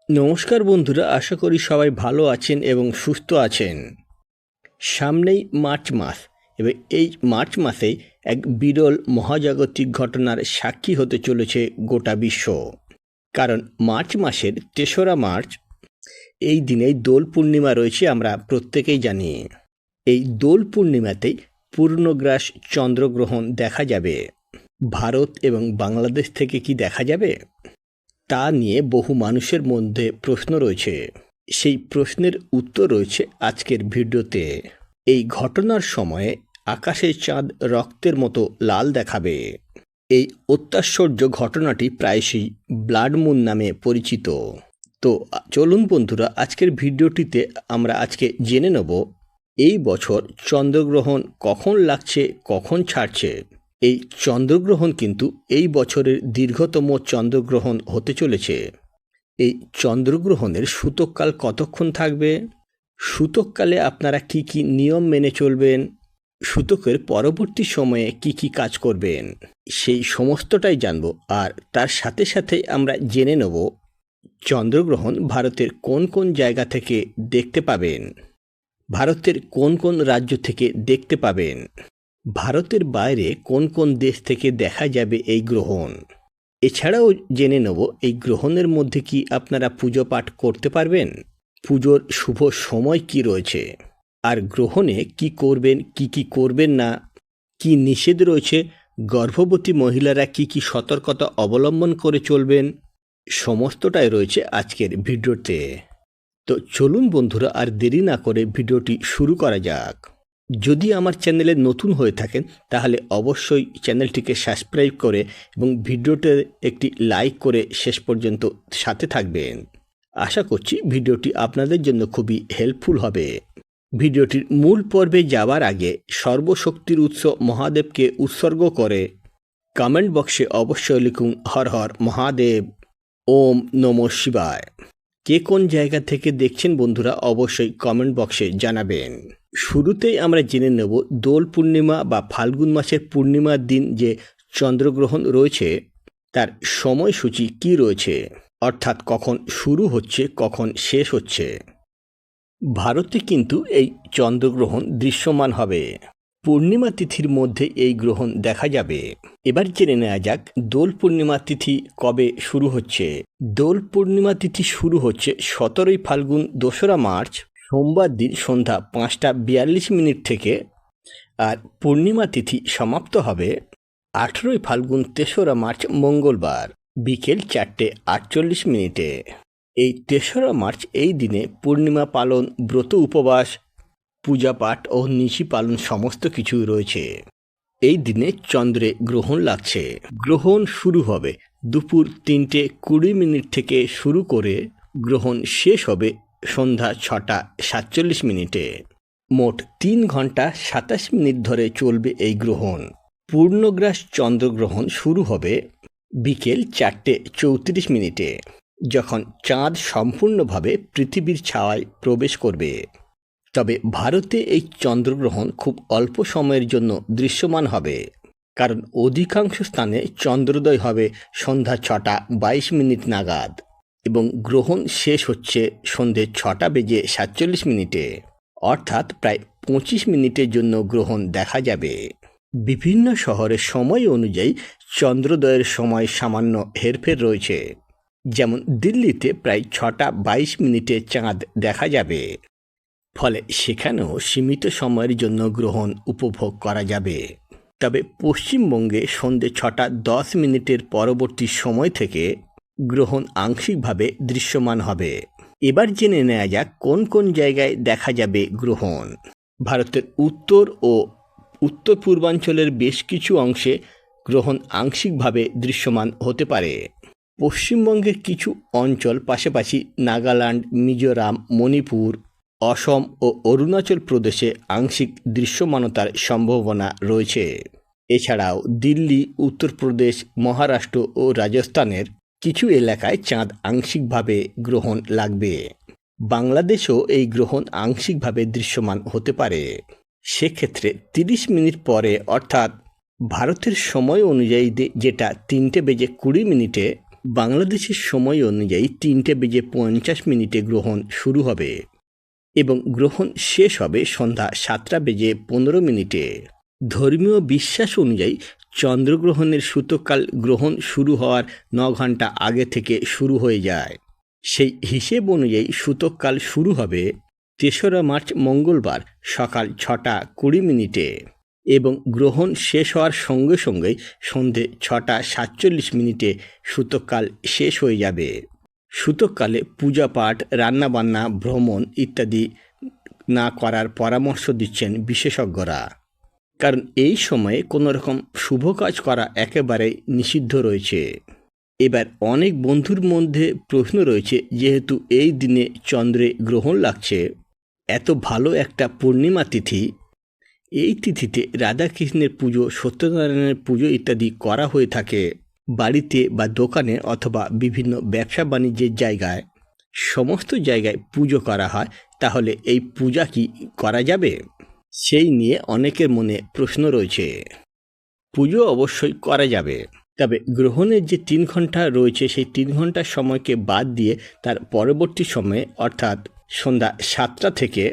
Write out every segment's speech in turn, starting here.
নমস্কার বন্ধুরা, আশা করি সবাই ভালো আছেন এবং সুস্থ আছেন। সামনেই মার্চ মাস এবং এই মার্চ মাসেই এক বিরল মহাজাগতিক ঘটনার সাক্ষী হতে চলেছে গোটা বিশ্ব। কারণ মার্চ মাসের ৩রা মার্চ এই দিনেই দোল পূর্ণিমা রয়েছে, আমরা প্রত্যেকেই জানি। এই দোল পূর্ণিমাতেই পূর্ণগ্রাস চন্দ্রগ্রহণ দেখা যাবে। ভারত এবং বাংলাদেশ থেকে কি দেখা যাবে তা নিয়ে বহু মানুষের মধ্যে প্রশ্ন রয়েছে। সেই প্রশ্নের উত্তর রয়েছে আজকের ভিডিওতে। এই ঘটনার সময়ে আকাশের চাঁদ রক্তের মতো লাল দেখাবে। এই অত্যাশ্চর্য ঘটনাটি প্রায়শই ব্লাড মুন নামে পরিচিত। তো চলুন বন্ধুরা, আজকের ভিডিওটিতে আমরা আজকে জেনে নেব এই বছর চন্দ্রগ্রহণ কখন লাগছে, কখন ছাড়ছে। এই চন্দ্রগ্রহণ কিন্তু এই বছরের দীর্ঘতম চন্দ্রগ্রহণ হতে চলেছে। এই চন্দ্রগ্রহণের সূতককাল কতক্ষণ থাকবে, সূতককালে আপনারা কি কি নিয়ম মেনে চলবেন, সূতকের পরবর্তী সময়ে কি কি কাজ করবেন, সেই সমস্তটাই জানব। আর তার সাথে সাথে আমরা জেনে নেব চন্দ্রগ্রহণ ভারতের কোন কোন জায়গা থেকে দেখতে পাবেন, ভারতের কোন কোন রাজ্য থেকে দেখতে পাবেন, ভারতের বাইরে কোন কোন দেশ থেকে দেখা যাবে এই গ্রহণ। এছাড়াও জেনে নেব এই গ্রহণের মধ্যে কি আপনারা পুজো পাঠ করতে পারবেন, পুজোর শুভ সময় কি রয়েছে, আর গ্রহণে কি করবেন কি করবেন না, কি নিষেধ রয়েছে, গর্ভবতী মহিলারা কি কি সতর্কতা অবলম্বন করে চলবেন, সমস্তটাই রয়েছে আজকের ভিডিওতে। তো চলুন বন্ধুরা, আর দেরি না করে ভিডিওটি শুরু করা যাক। যদি আমার চ্যানেলে নতুন হয়ে থাকেন তাহলে অবশ্যই চ্যানেলটিকে সাবস্ক্রাইব করে এবং ভিডিওতে একটি লাইক করে শেষ পর্যন্ত সাথে থাকবেন। আশা করছি ভিডিওটি আপনাদের জন্য খুবই হেল্পফুল হবে। ভিডিওটির মূল পর্বে যাওয়ার আগে সর্বশক্তির উৎস মহাদেবকে উৎসর্গ করে কমেন্ট বক্সে অবশ্যই লিখুন হর হর মহাদেব, ওম নমঃ শিবায়। কে কোন জায়গা থেকে দেখছেন বন্ধুরা অবশ্যই কমেন্ট বক্সে জানাবেন। শুরুতেই আমরা জেনে নেব দোল পূর্ণিমা বা ফাল্গুন মাসের পূর্ণিমার দিন যে চন্দ্রগ্রহণ রয়েছে তার সময়সূচি কি রয়েছে, অর্থাৎ কখন শুরু হচ্ছে কখন শেষ হচ্ছে। ভারতে কিন্তু এই চন্দ্রগ্রহণ দৃশ্যমান হবে। পূর্ণিমা তিথির মধ্যে এই গ্রহণ দেখা যাবে। এবার জেনে নেওয়া যাক দোল পূর্ণিমা তিথি কবে শুরু হচ্ছে। দোল পূর্ণিমা তিথি শুরু হচ্ছে 17ই ফাল্গুন 2রা মার্চ সোমবার দিন সন্ধ্যা 5টা 42 থেকে, আর পূর্ণিমা তিথি সমাপ্ত হবে 18ই ফাল্গুন 3রা মার্চ মঙ্গলবার বিকেল 4টে 48 এই 3রা মার্চ এই দিনে পূর্ণিমা পালন, ব্রত উপবাস, পূজা পাঠ ও নিশি পালন সমস্ত কিছুই রয়েছে। এই দিনে চন্দ্রে গ্রহণ লাগছে। গ্রহণ শুরু হবে দুপুর 3টে 20 থেকে শুরু করে গ্রহণ শেষ হবে সন্ধ্যা 6টা 47। মোট 3 ঘন্টা 27 ধরে চলবে এই গ্রহণ। পূর্ণগ্রাস চন্দ্রগ্রহণ শুরু হবে বিকেল 4টে 34 যখন চাঁদ সম্পূর্ণভাবে পৃথিবীর ছায়ায় প্রবেশ করবে। তবে ভারতে এই চন্দ্রগ্রহণ খুব অল্প সময়ের জন্য দৃশ্যমান হবে, কারণ অধিকাংশ স্থানে চন্দ্রোদয় হবে সন্ধ্যা 6টা 22 নাগাদ এবং গ্রহণ শেষ হচ্ছে সন্ধে 6টা 47, অর্থাৎ প্রায় 25 মিনিটের জন্য গ্রহণ দেখা যাবে। বিভিন্ন শহরের সময় অনুযায়ী চন্দ্রোদয়ের সময় সামান্য হেরফের রয়েছে। যেমন দিল্লিতে প্রায় 6টা 22 চাঁদ দেখা যাবে, ফলে সেখানেও সীমিত সময়ের জন্য গ্রহণ উপভোগ করা যাবে। তবে পশ্চিমবঙ্গে সন্ধে 6টা 10 পরবর্তী সময় থেকে গ্রহণ আংশিকভাবে দৃশ্যমান হবে। এবার জেনে নেওয়া যাক কোন কোন জায়গায় দেখা যাবে গ্রহণ। ভারতের উত্তর ও উত্তর পূর্বাঞ্চলের বেশ কিছু অংশে গ্রহণ আংশিকভাবে দৃশ্যমান হতে পারে। পশ্চিমবঙ্গের কিছু অঞ্চল, পাশাপাশি নাগাল্যান্ড, মিজোরাম, মণিপুর, অসম ও অরুণাচল প্রদেশে আংশিক দৃশ্যমানতার সম্ভাবনা রয়েছে। এছাড়াও দিল্লি, উত্তরপ্রদেশ, মহারাষ্ট্র ও রাজস্থানের কিছু এলাকায় চাঁদ আংশিকভাবে গ্রহণ লাগবে। বাংলাদেশেও এই গ্রহণ আংশিকভাবে দৃশ্যমান হতে পারে। সেক্ষেত্রে 30 মিনিট পরে, অর্থাৎ ভারতের সময় অনুযায়ী যেটা 3টে 20 বাংলাদেশের সময় অনুযায়ী 3:50 গ্রহণ শুরু হবে এবং গ্রহণ শেষ হবে সন্ধ্যা 7:15। ধর্মীয় বিশ্বাস অনুযায়ী চন্দ্রগ্রহণের সূতককাল গ্রহণ শুরু হওয়ার 9 ঘন্টা আগে থেকে শুরু হয়ে যায়। সেই হিসেব অনুযায়ী সূতককাল শুরু হবে 3রা মার্চ মঙ্গলবার সকাল 6:20 এবং গ্রহণ শেষ হওয়ার সঙ্গে সঙ্গেই সন্ধে 6:47 সূতককাল শেষ হয়ে যাবে। সূতককালে পূজা পাঠ, রান্নাবান্না, ভ্রমণ ইত্যাদি না করার পরামর্শ দিচ্ছেন বিশেষজ্ঞরা, কারণ এই সময়ে কোনো রকম শুভ কাজ করা একেবারে নিষিদ্ধ রয়েছে। এবার অনেক বন্ধুর মধ্যে প্রশ্ন রয়েছে, যেহেতু এই দিনে চন্দ্রে গ্রহণ লাগছে, এত ভালো একটা পূর্ণিমা তিথি, এই তিথিতে রাধাকৃষ্ণের পুজো, সত্যনারায়ণের পুজো ইত্যাদি করা হয়ে থাকে বাড়িতে বা দোকানে অথবা বিভিন্ন ব্যবসা বাণিজ্যের জায়গায়, সমস্ত জায়গায় পুজো করা হয়, তাহলে এই পূজা কি করা যাবে? সেই নিয়ে অনেকের মনে প্রশ্ন রয়েছে। পুজো অবশ্যই করা যাবে, তবে গ্রহণের যে 3 ঘন্টা রয়েছে সেই 3 ঘন্টার সময়কে বাদ দিয়ে তার পরবর্তী সময়ে অর্থাৎ সন্ধ্যা 7টা থেকে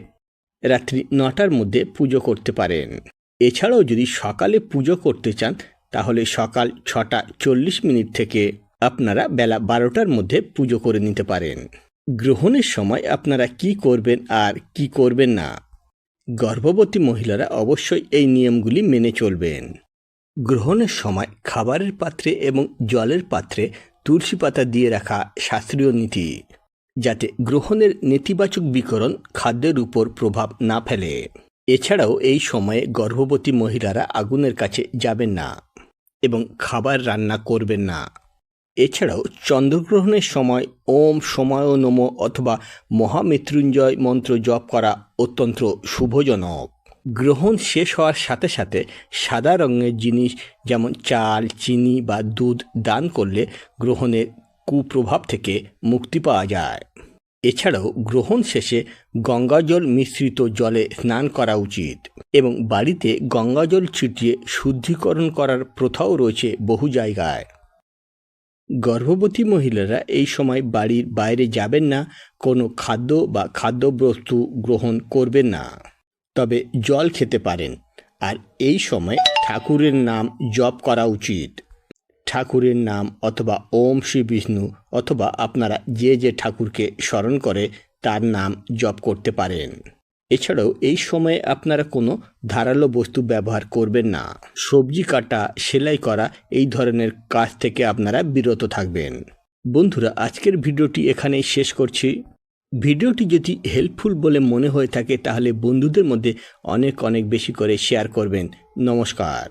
রাত্রি 9টার মধ্যে পুজো করতে পারেন। এছাড়াও যদি সকালে পুজো করতে চান তাহলে সকাল 6:40 থেকে আপনারা বেলা 12টার মধ্যে পুজো করে নিতে পারেন। গ্রহণের সময় আপনারা কি করবেন আর কি করবেন না, গর্ভবতী মহিলারা অবশ্যই এই নিয়মগুলি মেনে চলবেন। গ্রহণের সময় খাবারের পাত্রে এবং জলের পাত্রে তুলসী পাতা দিয়ে রাখা শাস্ত্রীয় নীতি, যাতে গ্রহণের নেতিবাচক বিকরণ খাদ্যের উপর প্রভাব না ফেলে। এছাড়াও এই সময়ে গর্ভবতী মহিলারা আগুনের কাছে যাবেন না এবং খাবার রান্না করবেন না। এছাড়াও চন্দ্রগ্রহণের সময় ওম সময় নমঃ অথবা মহামৃত্যুঞ্জয় মন্ত্র জপ করা অত্যন্ত শুভজনক। গ্রহণ শেষ হওয়ার সাথে সাথে সাদা রঙের জিনিস যেমন চাল, চিনি বা দুধ দান করলে গ্রহণের কুপ্রভাব থেকে মুক্তি পাওয়া যায়। এছাড়াও গ্রহণ শেষে গঙ্গাজল মিশ্রিত জলে স্নান করা উচিত এবং বাড়িতে গঙ্গাজল ছিটিয়ে শুদ্ধিকরণ করার প্রথাও রয়েছে বহু জায়গায়। গর্ভবতী মহিলারা এই সময় বাড়ির বাইরে যাবেন না, কোনো খাদ্য বা খাদ্যবস্তু গ্রহণ করবেন না, তবে জল খেতে পারেন। আর এই সময় ঠাকুরের নাম জপ করা উচিত। ঠাকুরের নাম অথবা ওম শ্রী বিষ্ণু অথবা আপনারা যে ঠাকুরকে স্মরণ করে তার নাম জপ করতে পারেন। এছাড়াও এই সময়ে আপনারা কোনো ধারালো বস্তু ব্যবহার করবেন না। সবজি কাটা, সেলাই করা এই ধরনের কাজ থেকে আপনারা বিরত থাকবেন। বন্ধুরা, আজকের ভিডিওটি এখানেই শেষ করছি। ভিডিওটি যদি হেল্পফুল বলে মনে হয়ে থাকে তাহলে বন্ধুদের মধ্যে অনেক বেশি করে শেয়ার করবেন। নমস্কার।